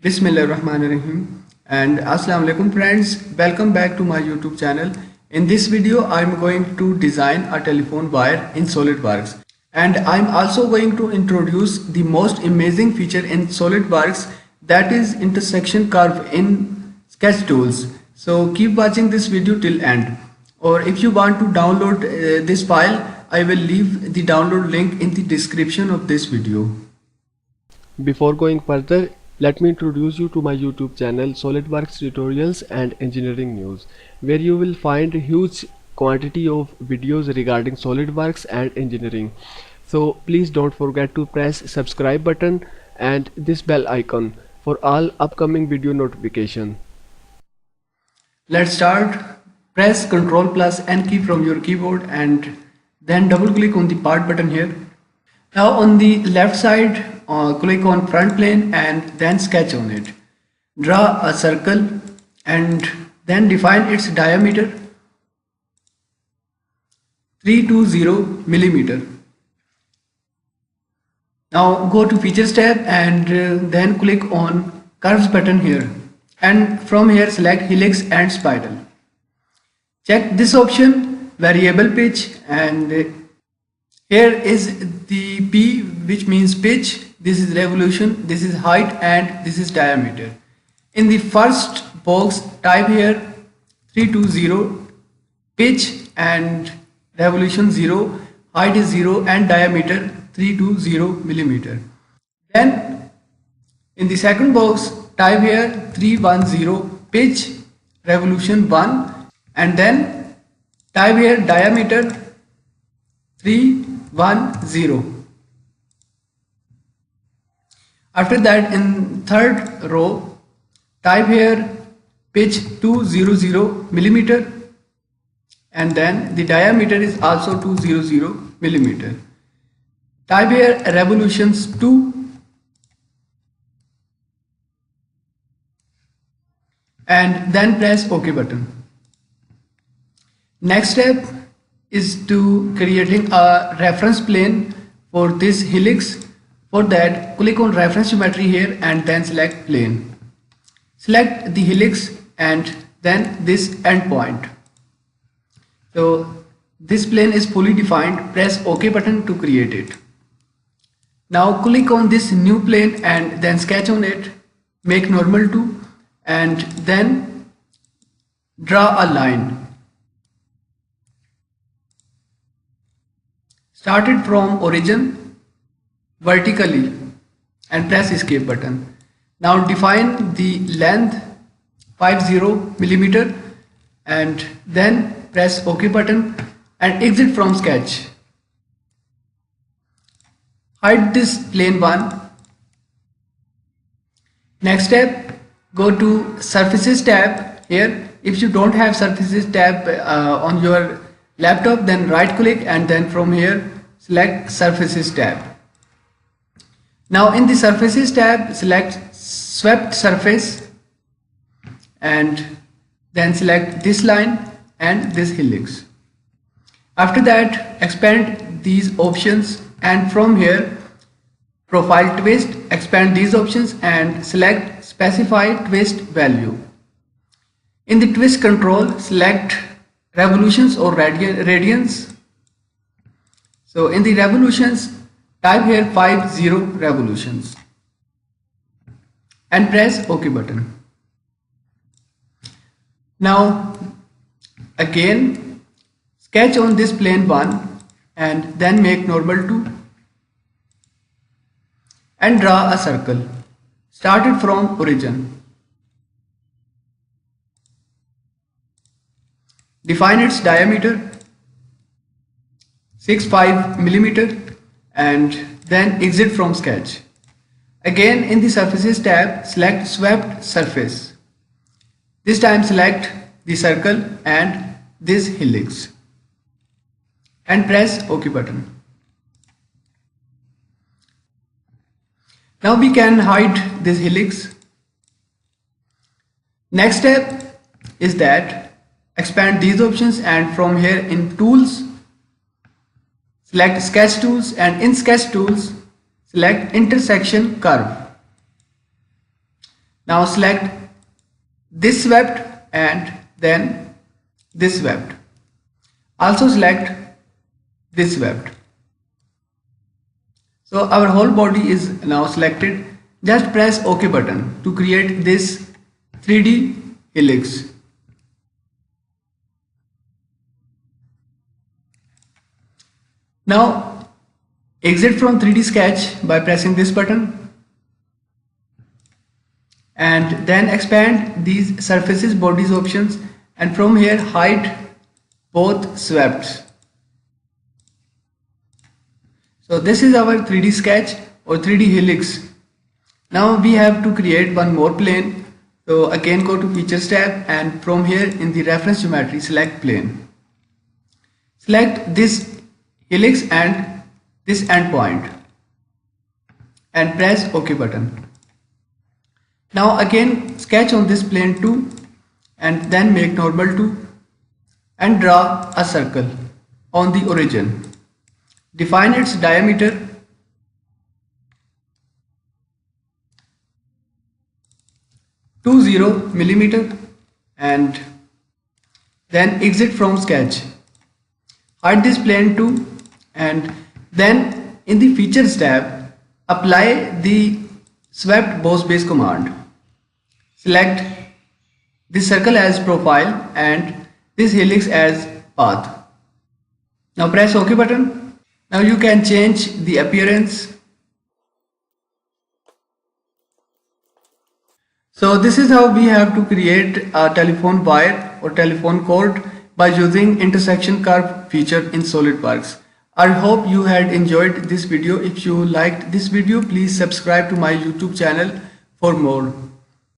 Bismillahirrahmanirrahim and Assalamu alaikum friends, welcome back to my YouTube channel. In this video I am going to design a telephone wire in SolidWorks, and I am also going to introduce the most amazing feature in SolidWorks, that is intersection curve in Sketch Tools. So keep watching this video till end, or if you want to download this file, I will leave the download link in the description of this video. Before going further, let me introduce you to my YouTube channel SolidWorks Tutorials and Engineering News, where you will find a huge quantity of videos regarding SolidWorks and engineering. So please don't forget to press subscribe button and this bell icon for all upcoming video notification. Let's start. Press Ctrl plus N key from your keyboard and then double click on the part button here. Now on the left side, click on front plane and then sketch on it. Draw a circle and then define its diameter 320 millimeter. Now go to Features tab and then click on Curves button here, and from here select Helix and Spiral. Check this option, Variable Pitch, and here is the P, which means pitch, this is revolution, this is height, and this is diameter. In the first box type here 320, pitch and revolution 0, height is 0 and diameter 320 millimeter. Then in the second box type here 310, pitch, revolution 1, and then type here diameter 310. After that, in third row type here pitch 200 millimeter, and then the diameter is also 200 millimeter. Type here revolutions 2, and then press OK button. Next step is to creating a reference plane for this helix. For that, click on reference geometry here and then select plane. Select the helix and then this endpoint. So this plane is fully defined. Press OK button to create it. Now click on this new plane and then sketch on it. Make normal to and then draw a line. Start it from origin vertically and press escape button. Now define the length 50 millimeter and then press OK button and exit from sketch. Hide this plane 1. Next step, go to Surfaces tab here. If you don't have Surfaces tab on your laptop, then right click and then from here select Surfaces tab. Now in the Surfaces tab select Swept Surface and then select this line and this helix. After that, expand these options and from here Profile Twist, expand these options and select Specify Twist Value. In the twist control, select revolutions or radians. So in the revolutions, type here 50 revolutions and press OK button. Now again sketch on this plane 1 and then make normal to and draw a circle. Start it from origin. Define its diameter 65 millimeter and then exit from sketch. Again in the Surfaces tab select Swept Surface. This time select the circle and this helix and press OK button. Now we can hide this helix. Next step is that expand these options and from here in Tools select Sketch Tools and in Sketch Tools select Intersection Curve. Now select this swept and then this swept. Also select this swept. So our whole body is now selected. Just press OK button to create this 3D helix. Now exit from 3D sketch by pressing this button and then expand these surfaces bodies options, and from here hide both swepts. So this is our 3D sketch or 3D helix. Now we have to create one more plane. So again go to Features tab and from here in the reference geometry select plane. Select this helix and this endpoint and press OK button. Now again sketch on this plane too and then make normal to and draw a circle on the origin. Define its diameter to 0 millimeter and then exit from sketch. Hide this plane too and then in the Features tab apply the swept boss base command. Select this circle as profile and this helix as path. Now press OK button. Now you can change the appearance. So this is how we have to create a telephone wire or telephone cord by using intersection curve feature in SolidWorks. I hope you had enjoyed this video. If you liked this video, please subscribe to my YouTube channel for more.